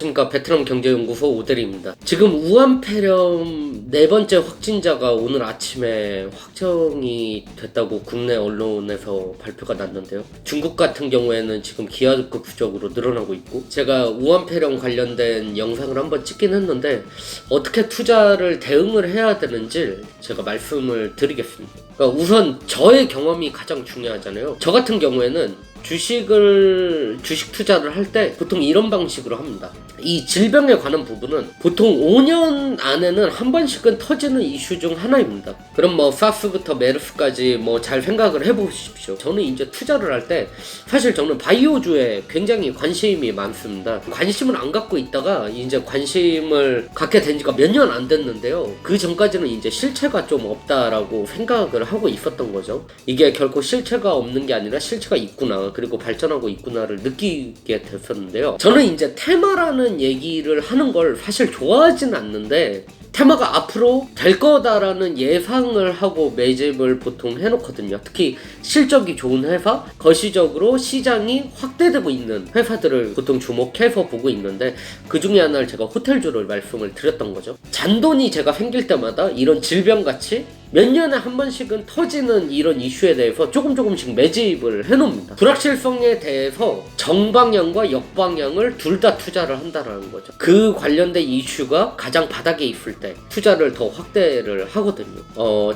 안녕하십니까. 베트남 경제연구소 오대리입니다. 지금 우한폐렴 4번째 확진자가 오늘 아침에 확정이 됐다고 국내 언론에서 발표가 났는데요. 중국 같은 경우에는 지금 기하급수적으로 늘어나고 있고, 제가 우한폐렴 관련된 영상을 한번 찍긴 했는데 어떻게 투자를 대응을 해야 되는지 제가 말씀을 드리겠습니다. 그러니까 우선 저의 경험이 가장 중요하잖아요. 저 같은 경우에는 주식 투자를 할 때 보통 이런 방식으로 합니다. 이 질병에 관한 부분은 보통 5년 안에는 한 번씩은 터지는 이슈 중 하나입니다. 그럼 뭐 사스부터 메르스까지 뭐 잘 생각을 해보십시오. 저는 이제 투자를 할 때 사실 저는 바이오주에 굉장히 관심이 많습니다. 관심을 안 갖고 있다가 이제 관심을 갖게 된 지가 몇 년 안 됐는데요. 그 전까지는 이제 실체가 좀 없다라고 생각을 하고 있었던 거죠. 이게 결코 실체가 없는 게 아니라 실체가 있구나, 그리고 발전하고 있구나를 느끼게 됐었는데요. 저는 이제 테마라는 얘기를 하는 걸 사실 좋아하진 않는데, 테마가 앞으로 될 거다라는 예상을 하고 매집을 보통 해놓거든요. 특히 실적이 좋은 회사, 거시적으로 시장이 확대되고 있는 회사들을 보통 주목해서 보고 있는데, 그 중에 하나를 제가 호텔주를 말씀을 드렸던 거죠. 잔돈이 제가 생길 때마다 이런 질병같이 몇 년에 한 번씩은 터지는 이런 이슈에 대해서 조금씩 매집을 해놓습니다. 불확실성에 대해서 정방향과 역방향을 둘 다 투자를 한다는 거죠. 그 관련된 이슈가 가장 바닥에 있을 때 투자를 더 확대를 하거든요.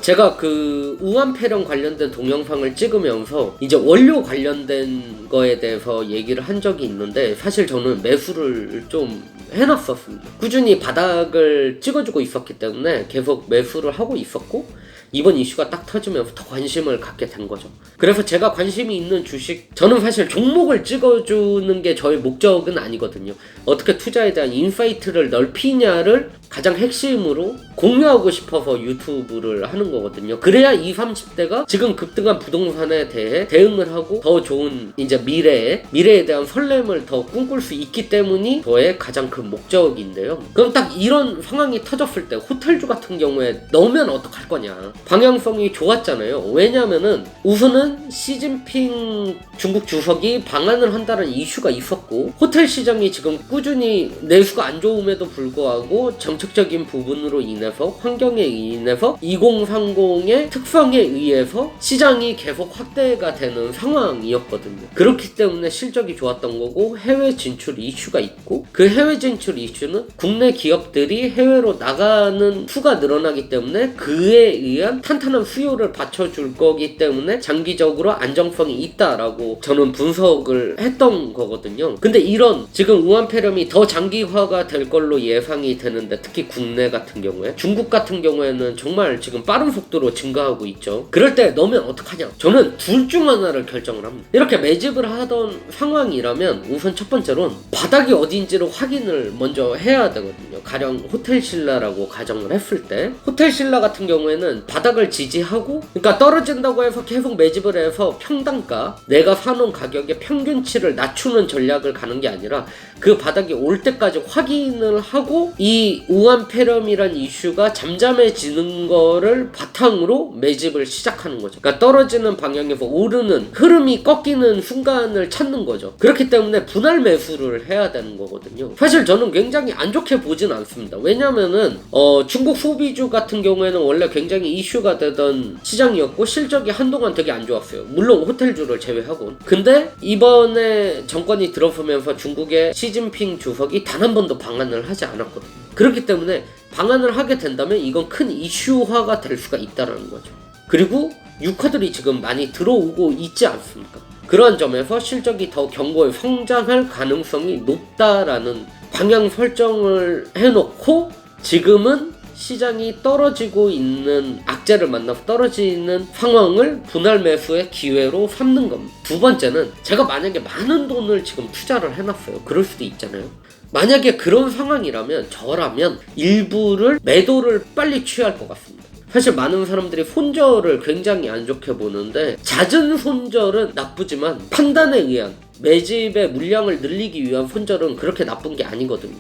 제가 그 우한폐렴 관련된 동영상을 찍으면서 이제 원료 관련된 거에 대해서 얘기를 한 적이 있는데, 사실 저는 매수를 좀 해놨었습니다. 꾸준히 바닥을 찍어주고 있었기 때문에 계속 매수를 하고 있었고, 이번 이슈가 딱 터지면서 더 관심을 갖게 된 거죠. 그래서 제가 관심이 있는 주식, 저는 사실 종목을 찍어주는 게 저의 목적은 아니거든요. 어떻게 투자에 대한 인사이트를 넓히냐를 가장 핵심으로 공유하고 싶어서 유튜브를 하는 거거든요. 그래야 20, 30대가 지금 급등한 부동산에 대해 대응을 하고 더 좋은 이제 미래에 대한 설렘을 더 꿈꿀 수 있기 때문이 저의 가장 큰 목적인데요. 그럼 딱 이런 상황이 터졌을 때 호텔주 같은 경우에 넣으면 어떡할 거냐. 방향성이 좋았잖아요. 왜냐면은 우선은 시진핑 중국 주석이 방한을 한다는 이슈가 있었고, 호텔 시장이 지금 꾸준히 내수가 안 좋음에도 불구하고 정책적인 부분으로 인해서, 환경에 인해서 2030의 특성에 의해서 시장이 계속 확대가 되는 상황이었거든요. 그렇기 때문에 실적이 좋았던 거고, 해외 진출 이슈가 있고, 그 해외 진출 이슈는 국내 기업들이 해외로 나가는 수가 늘어나기 때문에 그에 의한 탄탄한 수요를 받쳐줄 거기 때문에 장기적으로 안정성이 있다라고 저는 분석을 했던 거거든요. 근데 이런 지금 우한폐렴이 더 장기화가 될 걸로 예상이 되는데, 특히 국내 같은 경우에, 중국 같은 경우에는 정말 지금 빠른 속도로 증가하고 있죠. 그럴 때 넣으면 어떡하냐. 저는 둘 중 하나를 결정을 합니다. 이렇게 매집을 하던 상황이라면 우선 첫 번째로는 바닥이 어딘지를 확인을 먼저 해야 되거든요. 가령 호텔신라라고 가정을 했을 때, 호텔신라 같은 경우에는 바닥을 지지하고, 그러니까 떨어진다고 해서 계속 매집을 해서 평단가, 내가 사놓은 가격의 평균치를 낮추는 전략을 가는 게 아니라 그 바닥이 올 때까지 확인을 하고 이 우한폐렴이란 이슈가 잠잠해지는 거를 바탕으로 매집을 시작하는 거죠. 그러니까 떨어지는 방향에서 오르는 흐름이 꺾이는 순간을 찾는 거죠. 그렇기 때문에 분할 매수를 해야 되는 거거든요. 사실 저는 굉장히 안 좋게 보진 않습니다. 왜냐면은 중국 소비주 같은 경우에는 원래 굉장히 이슈가 되던 시장이었고, 실적이 한동안 되게 안 좋았어요. 물론 호텔주를 제외하고. 근데 이번에 정권이 들어서면서 중국의 시진핑 주석이 단 한 번도 방한을 하지 않았거든요. 그렇기 때문에 방한을 하게 된다면 이건 큰 이슈화가 될 수가 있다는 거죠. 그리고 유가들이 지금 많이 들어오고 있지 않습니까? 그런 점에서 실적이 더 견고히 성장할 가능성이 높다라는 방향 설정을 해놓고, 지금은 시장이 떨어지고 있는, 악재를 만나서 떨어지는 상황을 분할 매수의 기회로 삼는 겁니다. 두 번째는, 제가 만약에 많은 돈을 지금 투자를 해놨어요. 그럴 수도 있잖아요. 만약에 그런 상황이라면, 저라면 일부를 매도를 빨리 취할 것 같습니다. 사실 많은 사람들이 손절을 굉장히 안 좋게 보는데, 잦은 손절은 나쁘지만 판단에 의한, 매집의 물량을 늘리기 위한 손절은 그렇게 나쁜 게 아니거든요.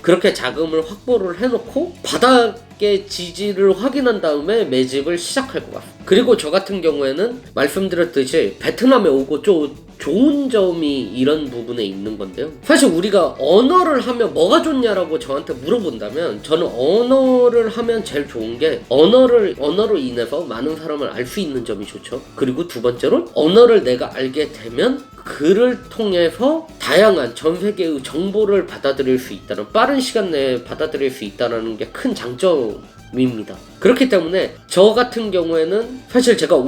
그렇게 자금을 확보를 해놓고 바닥의 지지를 확인한 다음에 매집을 시작할 것 같습니다. 그리고 저 같은 경우에는 말씀드렸듯이 베트남에 오고 좋은 점이 이런 부분에 있는 건데요. 사실 우리가 언어를 하면 뭐가 좋냐라고 저한테 물어본다면 저는 언어를 하면 제일 좋은 게 언어로 인해서 많은 사람을 알 수 있는 점이 좋죠. 그리고 두 번째로 언어를 내가 알게 되면 그를 통해서 다양한 전 세계의 정보를 받아들일 수 있다는, 빠른 시간 내에 받아들일 수 있다는 게 큰 장점입니다. 그렇기 때문에 저 같은 경우에는 사실 제가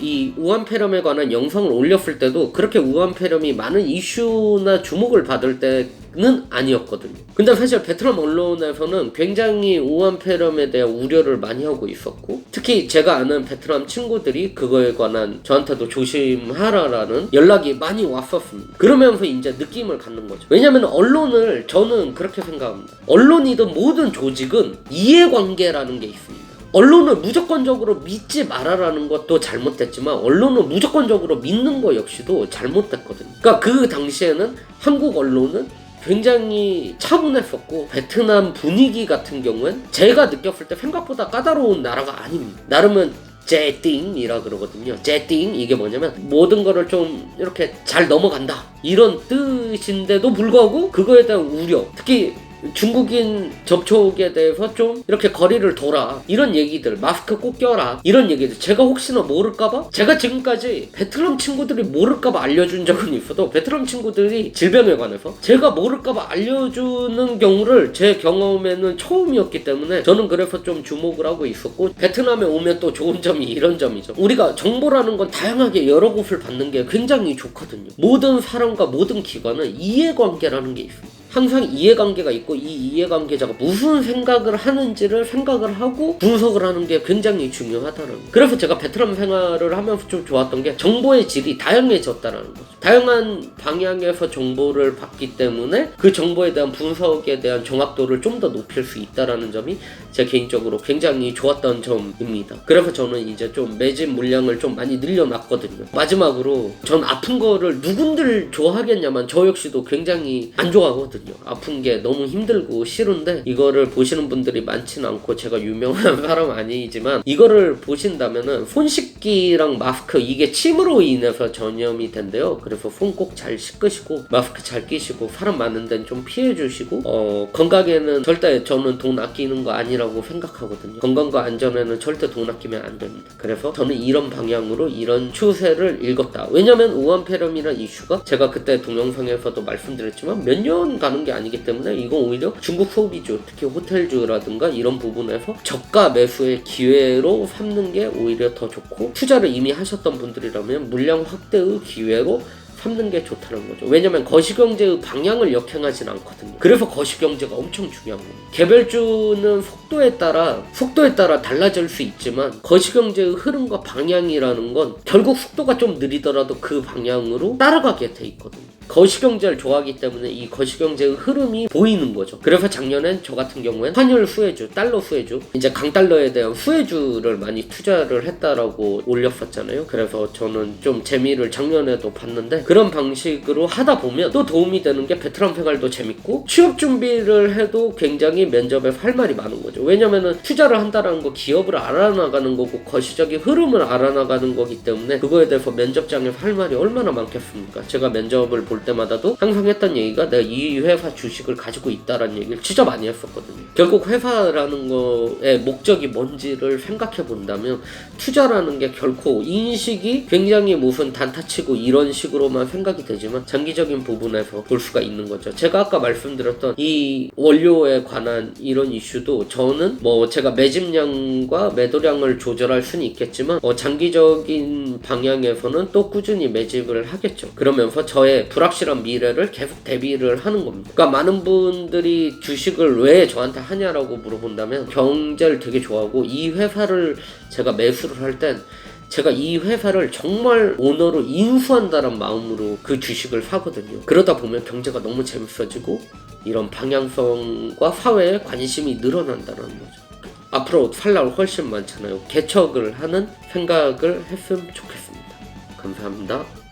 이 우한폐렴에 관한 영상을 올렸을 때도 그렇게 우한폐렴이 많은 이슈나 주목을 받을 때는 아니었거든요. 근데 사실 베트남 언론에서는 굉장히 우한폐렴에 대한 우려를 많이 하고 있었고, 특히 제가 아는 베트남 친구들이 그거에 관한 저한테도 조심하라라는 연락이 많이 왔었습니다. 그러면서 이제 느낌을 갖는 거죠. 왜냐면 언론을, 저는 그렇게 생각합니다. 언론이든 모든 조직은 이해관계라는 게 있습니다. 언론을 무조건적으로 믿지 말아라는 것도 잘못됐지만 언론을 무조건적으로 믿는 거 역시도 잘못됐거든요. 그러니까 그 당시에는 한국 언론은 굉장히 차분했었고, 베트남 분위기 같은 경우엔 제가 느꼈을 때 생각보다 까다로운 나라가 아닙니다. 나름은 제띵이라 그러거든요. 제띵, 이게 뭐냐면 모든 거를 좀 이렇게 잘 넘어간다 이런 뜻인데도 불구하고 그거에 대한 우려, 특히 중국인 접촉에 대해서 좀 이렇게 거리를 둬라 이런 얘기들, 마스크 꼭 껴라 이런 얘기들, 제가 혹시나 모를까봐, 제가 지금까지 베트남 친구들이 모를까봐 알려준 적은 있어도 베트남 친구들이 질병에 관해서 제가 모를까봐 알려주는 경우를 제 경험에는 처음이었기 때문에 저는 그래서 좀 주목을 하고 있었고, 베트남에 오면 또 좋은 점이 이런 점이죠. 우리가 정보라는 건 다양하게 여러 곳을 받는 게 굉장히 좋거든요. 모든 사람과 모든 기관은 이해관계라는 게 있습니다. 항상 이해관계가 있고, 이 이해관계자가 무슨 생각을 하는지를 생각을 하고 분석을 하는 게 굉장히 중요하다는 거예요. 그래서 제가 베트남 생활을 하면서 좀 좋았던 게 정보의 질이 다양해졌다는 거죠. 다양한 방향에서 정보를 받기 때문에 그 정보에 대한 분석에 대한 정확도를 좀 더 높일 수 있다는 점이 제 개인적으로 굉장히 좋았던 점입니다. 그래서 저는 이제 좀 매진 물량을 좀 많이 늘려놨거든요. 마지막으로 전 아픈 거를 누군들 좋아하겠냐만 저 역시도 굉장히 안 좋아하거든요. 아픈 게 너무 힘들고 싫은데, 이거를 보시는 분들이 많지는 않고 제가 유명한 사람 아니지만 이거를 보신다면은 손 씻기랑 마스크, 이게 침으로 인해서 전염이 된대요. 그래서 손 꼭 잘 씻으시고 마스크 잘 끼시고 사람 많은 데는 좀 피해 주시고, 건강에는 절대 저는 돈 아끼는 거 아니라고 생각하거든요. 건강과 안전에는 절대 돈 아끼면 안 됩니다. 그래서 저는 이런 방향으로 이런 추세를 읽었다. 왜냐면 우한폐렴이라는 이슈가 제가 그때 동영상에서도 말씀드렸지만 몇 년 가는 게 아니기 때문에 이건 오히려 중국 소비주, 특히 호텔주라든가 이런 부분에서 저가 매수의 기회로 삼는 게 오히려 더 좋고, 투자를 이미 하셨던 분들이라면 물량 확대의 기회로 삼는 게 좋다는 거죠. 왜냐면 거시경제의 방향을 역행하진 않거든요. 그래서 거시경제가 엄청 중요한 겁니다. 개별주는 속도에 따라 달라질 수 있지만 거시경제의 흐름과 방향이라는 건 결국 속도가 좀 느리더라도 그 방향으로 따라가게 돼 있거든요. 거시경제를 좋아하기 때문에 이 거시경제의 흐름이 보이는 거죠. 그래서 작년엔 저 같은 경우엔 환율 수혜주, 달러 수혜주, 이제 강달러에 대한 수혜주를 많이 투자를 했다라고 올렸었잖아요. 그래서 저는 좀 재미를 작년에도 봤는데, 그런 방식으로 하다 보면 또 도움이 되는 게 베트남 생활도 재밌고 취업 준비를 해도 굉장히 면접에 할 말이 많은 거죠. 왜냐면은 투자를 한다는 거 기업을 알아나가는 거고 거시적인 흐름을 알아나가는 거기 때문에 그거에 대해서 면접장에서 할 말이 얼마나 많겠습니까? 제가 면접을 볼 때마다도 항상 했던 얘기가 내가 이 회사 주식을 가지고 있다라는 얘기를 진짜 많이 했었거든요. 결국 회사라는 거의 목적이 뭔지를 생각해 본다면 투자라는 게 결코 인식이 굉장히 무슨 단타치고 이런 식으로만 생각이 되지만 장기적인 부분에서 볼 수가 있는 거죠. 제가 아까 말씀드렸던 이 원료에 관한 이런 이슈도 저는 제가 매집량과 매도량을 조절할 수는 있겠지만 장기적인 방향에서는 또 꾸준히 매집을 하겠죠. 그러면서 저의 불확실한 미래를 계속 대비를 하는 겁니다. 그러니까 많은 분들이 주식을 왜 저한테 하냐라고 물어본다면 경제를 되게 좋아하고 이 회사를 제가 매수를 할 땐 제가 이 회사를 정말 오너로 인수한다는 마음으로 그 주식을 사거든요. 그러다 보면 경제가 너무 재밌어지고 이런 방향성과 사회에 관심이 늘어난다는 거죠. 앞으로 살 날 훨씬 많잖아요. 개척을 하는 생각을 했으면 좋겠습니다. 감사합니다.